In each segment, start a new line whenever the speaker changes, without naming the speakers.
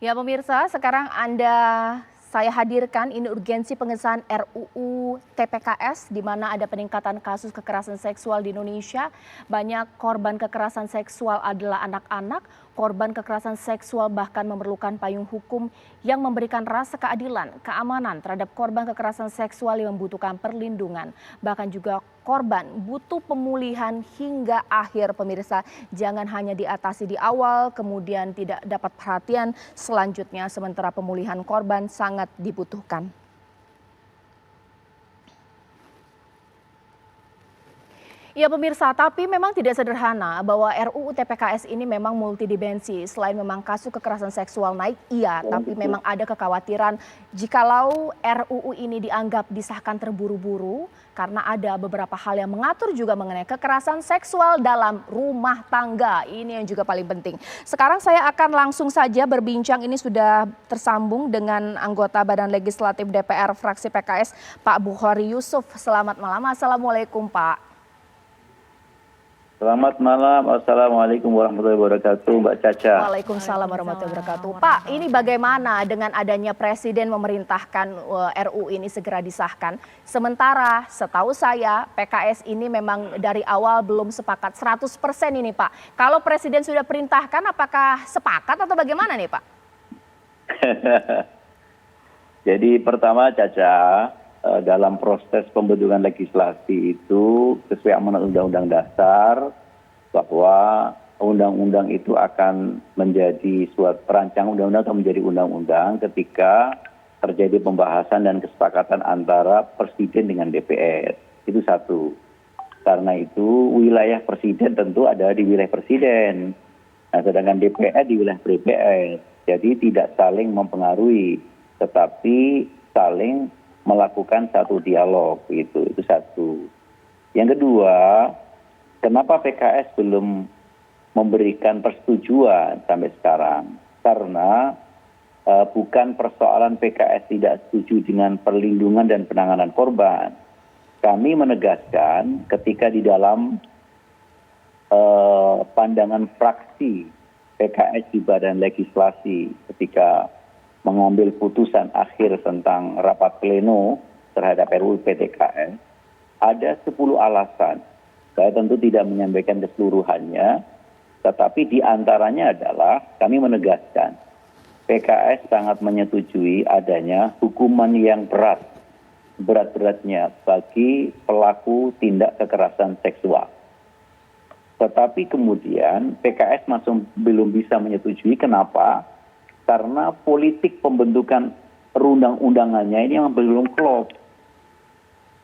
Ya pemirsa, sekarang saya hadirkan ini urgensi pengesahan RUU TPKS di mana ada peningkatan kasus kekerasan seksual di Indonesia. Banyak korban kekerasan seksual adalah anak-anak. Korban kekerasan seksual bahkan memerlukan payung hukum yang memberikan rasa keadilan, keamanan terhadap korban kekerasan seksual yang membutuhkan perlindungan. Bahkan juga korban butuh pemulihan hingga akhir pemirsa. Jangan hanya diatasi di awal kemudian tidak dapat perhatian selanjutnya sementara pemulihan korban sangat dibutuhkan. Ya pemirsa, tapi memang tidak sederhana bahwa RUU TPKS ini memang multidimensi. Selain memang kasus kekerasan seksual naik, iya, tapi memang ada kekhawatiran jikalau RUU ini dianggap disahkan terburu-buru karena ada beberapa hal yang mengatur juga mengenai kekerasan seksual dalam rumah tangga. Ini yang juga paling penting. Sekarang saya akan langsung saja berbincang, ini sudah tersambung dengan anggota Badan Legislatif DPR fraksi PKS, Pak Bukhari Yusuf. Selamat malam, Assalamualaikum Pak.
Selamat malam, Assalamualaikum warahmatullahi wabarakatuh, Mbak Caca.
Waalaikumsalam warahmatullahi wabarakatuh. Pak, ini bagaimana dengan adanya Presiden memerintahkan RUU ini segera disahkan? Sementara setahu saya PKS ini memang dari awal belum sepakat 100% ini Pak. Kalau Presiden sudah perintahkan apakah sepakat atau bagaimana nih Pak?
Jadi pertama Caca, dalam proses pembentukan legislasi itu sesuai amanat Undang-Undang Dasar bahwa undang-undang itu akan menjadi suatu perancang undang-undang atau menjadi undang-undang ketika terjadi pembahasan dan kesepakatan antara Presiden dengan DPR. Itu satu. Karena itu wilayah Presiden tentu ada di wilayah Presiden. Nah, sedangkan DPR di wilayah DPR. Jadi tidak saling mempengaruhi, tetapi saling melakukan satu dialog, itu satu. Yang kedua, kenapa PKS belum memberikan persetujuan sampai sekarang? Karena bukan persoalan PKS tidak setuju dengan perlindungan dan penanganan korban. Kami menegaskan ketika di dalam pandangan fraksi PKS di Badan Legislasi ketika mengambil putusan akhir tentang rapat pleno terhadap RUU TPKS, ada 10 alasan. Saya tentu tidak menyampaikan keseluruhannya, tetapi di antaranya adalah kami menegaskan PKS sangat menyetujui adanya hukuman yang berat-beratnya bagi pelaku tindak kekerasan seksual. Tetapi kemudian PKS masih belum bisa menyetujui, kenapa? Karena politik pembentukan perundang-undangannya ini yang belum klop.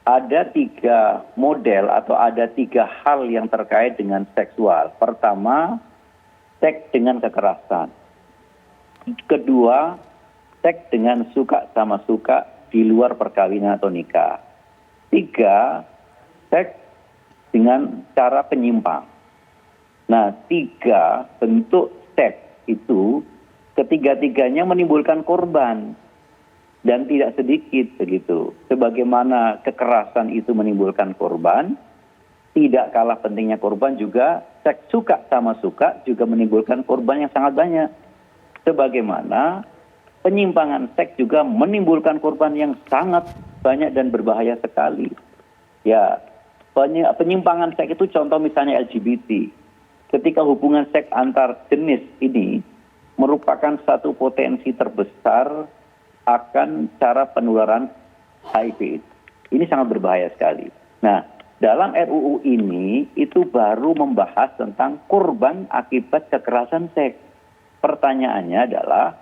Ada 3 model atau ada 3 hal yang terkait dengan seksual. Pertama, seks dengan kekerasan. Kedua, seks dengan suka sama suka di luar perkawinan atau nikah. 3, seks dengan cara penyimpang. Nah, 3 bentuk seks itu ketiga-tiganya menimbulkan korban dan tidak sedikit begitu. Sebagaimana kekerasan itu menimbulkan korban, tidak kalah pentingnya korban juga seks suka sama suka juga menimbulkan korban yang sangat banyak. Sebagaimana penyimpangan seks juga menimbulkan korban yang sangat banyak dan berbahaya sekali. Ya, penyimpangan seks itu contoh misalnya LGBT. Ketika hubungan seks antar jenis ini merupakan satu potensi terbesar akan cara penularan HIV. Ini sangat berbahaya sekali. Nah, dalam RUU ini itu baru membahas tentang korban akibat kekerasan seks. Pertanyaannya adalah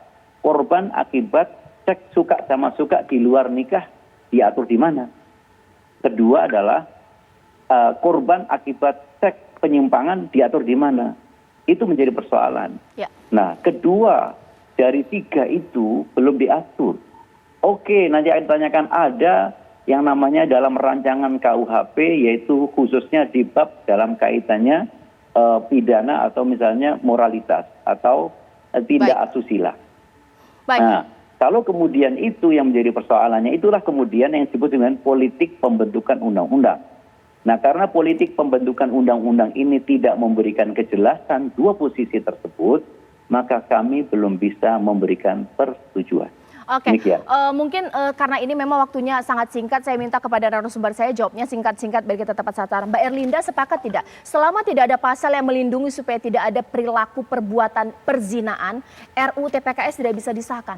korban akibat seks suka sama suka di luar nikah diatur di mana? Kedua adalah korban akibat seks penyimpangan diatur di mana? Itu menjadi persoalan. Ya. Nah, kedua dari 3 itu belum diatur. Oke, nanti akan ditanyakan ada yang namanya dalam rancangan KUHP, yaitu khususnya di bab dalam kaitannya pidana atau misalnya moralitas atau tindak asusila. Nah, kalau kemudian itu yang menjadi persoalannya, itulah kemudian yang disebut dengan politik pembentukan undang-undang. Nah, karena politik pembentukan undang-undang ini tidak memberikan kejelasan 2 posisi tersebut, maka kami belum bisa memberikan persetujuan.
Oke,
Demikian.
mungkin karena ini memang waktunya sangat singkat, saya minta kepada narasumber saya jawabnya singkat-singkat biar kita tepat sasaran. Mbak Erlinda sepakat tidak? Selama tidak ada pasal yang melindungi supaya tidak ada perilaku perbuatan perzinaan, RUU TPKS tidak bisa disahkan.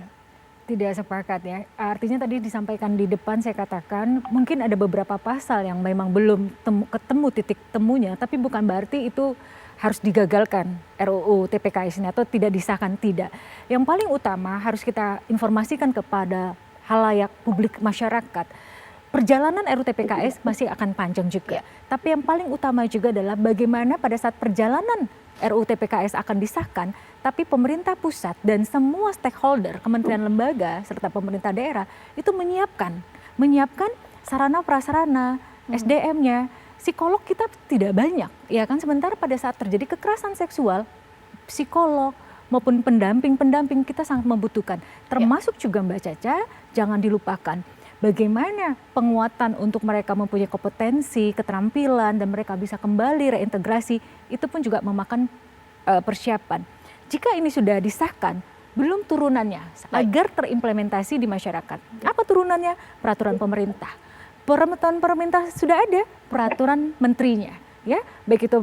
Tidak sepakat ya. Artinya tadi disampaikan di depan saya katakan mungkin ada beberapa pasal yang memang belum ketemu titik temunya, tapi bukan berarti itu harus digagalkan RUU TPKS ini atau tidak disahkan, tidak. Yang paling utama harus kita informasikan kepada halayak publik masyarakat. Perjalanan RUU TPKS masih akan panjang juga. Tapi yang paling utama juga adalah bagaimana pada saat perjalanan RUU TPKS akan disahkan, tapi pemerintah pusat dan semua stakeholder, kementerian lembaga serta pemerintah daerah itu menyiapkan sarana prasarana, SDM-nya. Psikolog kita tidak banyak, ya kan, sementara pada saat terjadi kekerasan seksual, psikolog maupun pendamping kita sangat membutuhkan. Termasuk juga Mbak Caca, jangan dilupakan bagaimana penguatan untuk mereka mempunyai kompetensi, keterampilan, dan mereka bisa kembali reintegrasi, itu pun juga memakan persiapan. Jika ini sudah disahkan, belum turunannya agar terimplementasi di masyarakat. Apa turunannya? Peraturan pemerintah. Peraturan pemerintah sudah ada, peraturan menterinya, ya, baik itu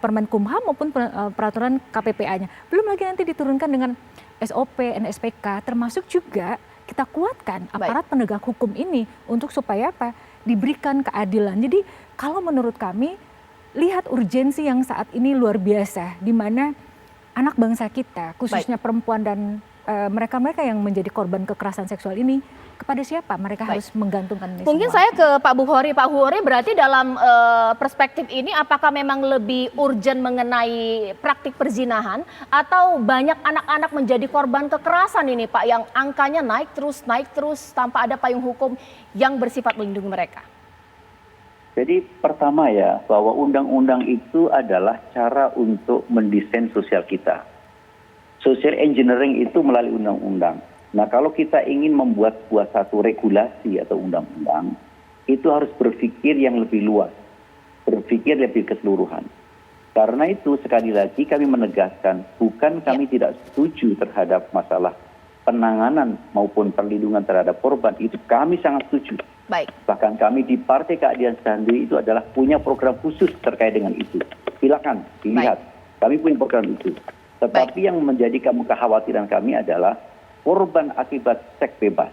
Permenkumham maupun peraturan KPPA-nya. Belum lagi nanti diturunkan dengan SOP, NSPK, termasuk juga kita kuatkan aparat penegak hukum ini untuk supaya apa? Diberikan keadilan. Jadi kalau menurut kami, lihat urgensi yang saat ini luar biasa, di mana anak bangsa kita, khususnya perempuan dan mereka-mereka yang menjadi korban kekerasan seksual ini, kepada siapa mereka harus menggantungkan ini
Mungkin
semua.
saya ke Pak Bukhori. Pak Bukhori, berarti dalam perspektif ini apakah memang lebih urgent mengenai praktik perzinahan atau banyak anak-anak menjadi korban kekerasan ini Pak, yang angkanya naik terus tanpa ada payung hukum yang bersifat melindungi mereka?
Jadi pertama ya, bahwa undang-undang itu adalah cara untuk mendesain sosial kita. Social engineering itu melalui undang-undang. Nah, kalau kita ingin membuat satu regulasi atau undang-undang, itu harus berpikir yang lebih luas, berpikir lebih keseluruhan. Karena itu sekali lagi kami menegaskan, bukan kami tidak setuju terhadap masalah penanganan maupun perlindungan terhadap korban, itu kami sangat setuju. Bahkan kami di Partai Keadilan Sendiri itu adalah punya program khusus terkait dengan itu. Silakan dilihat, kami punya program itu. Tetapi yang menjadi kekhawatiran kami adalah korban akibat seks bebas,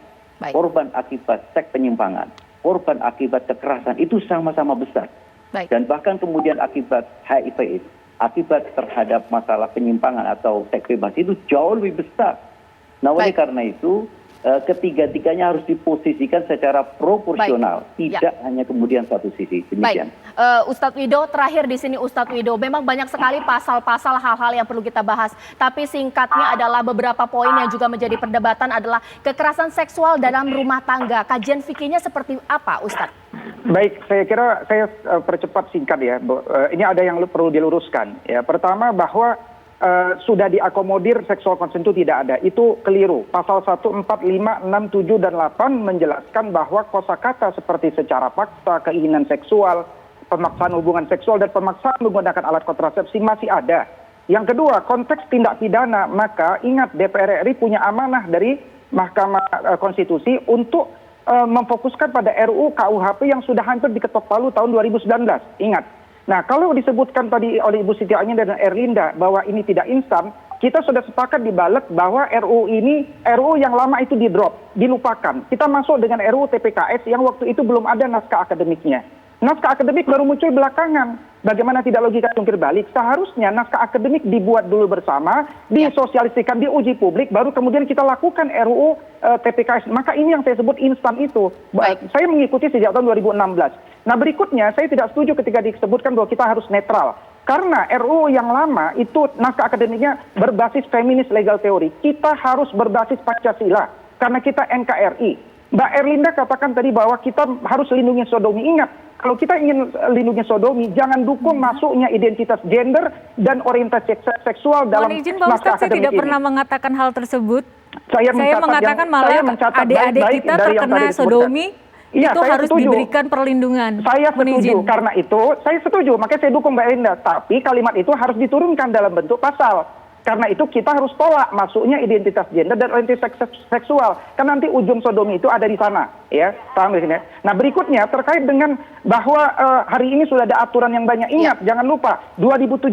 korban akibat seks penyimpangan, korban akibat kekerasan itu sama-sama besar. Dan bahkan kemudian akibat HIV, akibat terhadap masalah penyimpangan atau seks bebas itu jauh lebih besar. Nah, oleh karena itu ketiga-tiganya harus diposisikan secara proporsional, tidak hanya kemudian satu sisi. Demikian.
Ustadz Wido, terakhir di sini Ustadz Wido, memang banyak sekali pasal-pasal hal-hal yang perlu kita bahas, tapi singkatnya adalah beberapa poin yang juga menjadi perdebatan adalah kekerasan seksual dalam rumah tangga. Kajian fikihnya seperti apa, Ustadz?
Baik, saya kira saya percepat singkat ya. Ini ada yang perlu diluruskan. Ya, pertama bahwa sudah diakomodir seksual konsen itu tidak ada. Itu keliru. Pasal 1, 4, 5, 6, 7, dan 8 menjelaskan bahwa kosakata seperti secara paksa, keinginan seksual, pemaksaan hubungan seksual, dan pemaksaan menggunakan alat kontrasepsi masih ada. Yang kedua, konteks tindak pidana, maka ingat DPR RI punya amanah dari Mahkamah Konstitusi untuk memfokuskan pada RUU KUHP yang sudah hampir diketok palu tahun 2019. Ingat. Nah, kalau disebutkan tadi oleh Ibu Siti Ainun dan Erlinda bahwa ini tidak instan, kita sudah sepakat di balik bahwa RUU yang lama itu dilupakan. Kita masuk dengan RUU TPKS yang waktu itu belum ada naskah akademiknya. Naskah akademik baru muncul belakangan. Bagaimana tidak logika jungkir balik? Seharusnya naskah akademik dibuat dulu bersama, disosialisasikan, diuji publik, baru kemudian kita lakukan RUU TPKS. Maka ini yang saya sebut instan itu. Saya mengikuti sejak tahun 2016. Nah, berikutnya saya tidak setuju ketika disebutkan bahwa kita harus netral. Karena RUU yang lama itu naskah akademiknya berbasis feminis legal teori. Kita harus berbasis Pancasila karena kita NKRI. Mbak Erlinda katakan tadi bahwa kita harus lindungi sodomi. Ingat, kalau kita ingin lindungi sodomi, jangan dukung masuknya identitas gender dan orientasi seksual dalam
naskah akademik ini. Saya tidak pernah mengatakan hal tersebut.
Saya
mengatakan malah adik-adik kita terkena sodomi.
Iya,
itu harus
setuju.
Diberikan perlindungan.
Saya setuju, karena itu saya setuju, makanya saya dukung Mbak Erlinda. Tapi kalimat itu harus diturunkan dalam bentuk pasal. Karena itu kita harus tolak masuknya identitas gender dan orientasi seksual. Kan nanti ujung sodomi itu ada di sana, ya. Paham di sini? Nah, berikutnya terkait dengan bahwa hari ini sudah ada aturan yang banyak. Ingat, jangan lupa 2017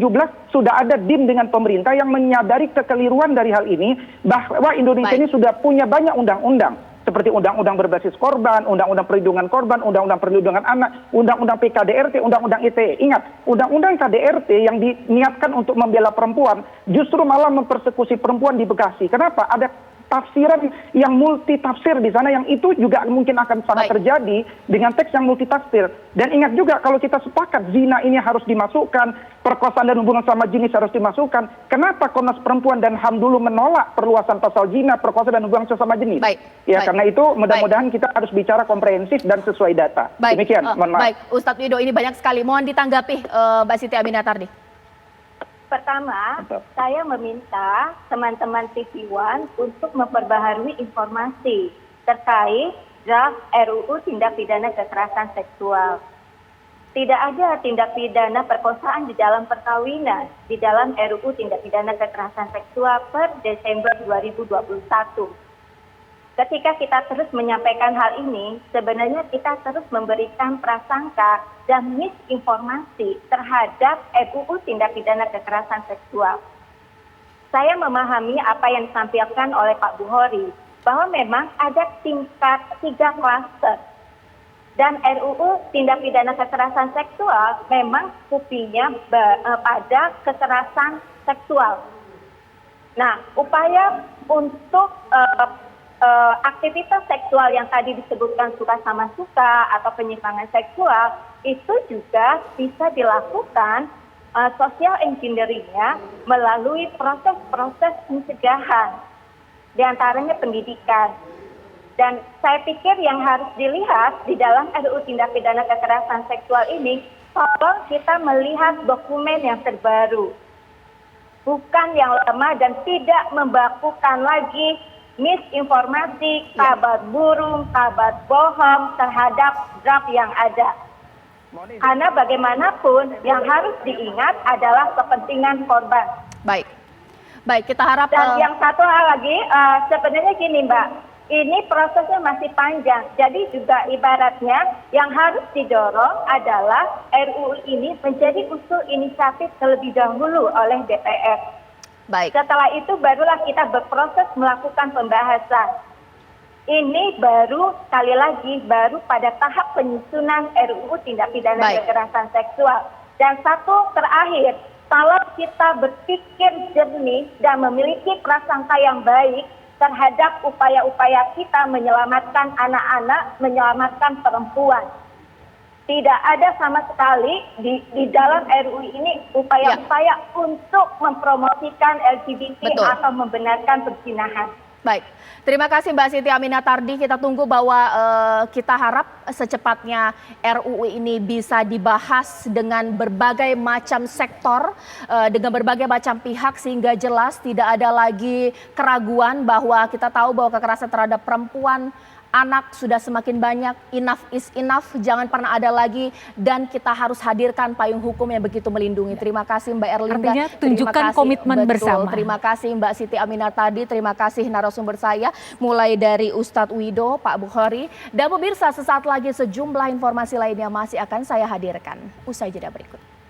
sudah ada DIM dengan pemerintah yang menyadari kekeliruan dari hal ini, bahwa Indonesia ini sudah punya banyak undang-undang. Seperti undang-undang berbasis korban, undang-undang perlindungan korban, undang-undang perlindungan anak, undang-undang PKDRT, undang-undang ITE. Ingat, undang-undang KDRT yang diniatkan untuk membela perempuan justru malah mempersekusi perempuan di Bekasi. Kenapa? Ada tafsiran yang multi tafsir di sana, yang itu juga mungkin akan sangat terjadi dengan teks yang multi tafsir. Dan ingat juga, kalau kita sepakat zina ini harus dimasukkan, perkosaan dan hubungan sama jenis harus dimasukkan, kenapa Komnas Perempuan dan HAM dulu menolak perluasan pasal zina, perkosaan dan hubungan sesama jenis? Karena itu mudah-mudahan kita harus bicara komprehensif dan sesuai data. Demikian, mohon maaf.
Baik, Ustadz Wido, ini banyak sekali. Mohon ditanggapi Mbak Siti Aminatardi.
Pertama, saya meminta teman-teman TV One untuk memperbaharui informasi terkait draft RUU Tindak Pidana Kekerasan Seksual. Tidak ada tindak pidana perkosaan di dalam perkawinan di dalam RUU Tindak Pidana Kekerasan Seksual per Desember 2021. Ketika kita terus menyampaikan hal ini, sebenarnya kita terus memberikan prasangka dan misinformasi terhadap RUU Tindak Pidana Kekerasan Seksual. Saya memahami apa yang disampaikan oleh Pak Bukhari, bahwa memang ada tingkat 3 klaster. Dan RUU Tindak Pidana Kekerasan Seksual memang kupinya pada kekerasan seksual. Nah, upaya untuk aktivitas seksual yang tadi disebutkan suka sama suka atau penyimpangan seksual itu juga bisa dilakukan social engineering-nya melalui proses-proses pencegahan, diantaranya pendidikan. Dan saya pikir yang harus dilihat di dalam RUU Tindak Pidana Kekerasan Seksual ini, tolong kita melihat dokumen yang terbaru, bukan yang lama, dan tidak membakukan lagi misinformasi, kabar burung, kabar bohong terhadap draft yang ada. Karena bagaimanapun yang harus diingat adalah kepentingan korban.
Baik, kita harap.
Dan yang satu hal lagi, sebenarnya gini Mbak, ini prosesnya masih panjang. Jadi juga ibaratnya yang harus didorong adalah RUU ini menjadi usul inisiatif terlebih dahulu oleh DPR.
Baik.
Setelah itu barulah kita berproses melakukan pembahasan. Ini baru, sekali lagi, baru pada tahap penyusunan RUU Tindak Pidana Kekerasan Seksual. Dan satu terakhir, kalau kita berpikir jernih dan memiliki prasangka yang baik terhadap upaya-upaya kita menyelamatkan anak-anak, menyelamatkan perempuan. Tidak ada sama sekali di dalam RUU ini upaya-upaya untuk mempromosikan LGBT atau membenarkan perzinahan.
Baik, terima kasih Mbak Siti Aminatardi. Kita tunggu bahwa kita harap secepatnya RUU ini bisa dibahas dengan berbagai macam sektor, dengan berbagai macam pihak, sehingga jelas tidak ada lagi keraguan bahwa kita tahu bahwa kekerasan terhadap perempuan, anak sudah semakin banyak. Enough is enough, jangan pernah ada lagi, dan kita harus hadirkan payung hukum yang begitu melindungi. Terima kasih Mbak Erlinda.
Artinya tunjukkan komitmen bersama.
Terima kasih Mbak Siti Aminatardi, terima kasih narasumber saya mulai dari Ustadz Wido, Pak Bukhari, dan pemirsa, sesaat lagi sejumlah informasi lainnya masih akan saya hadirkan usai jeda berikut.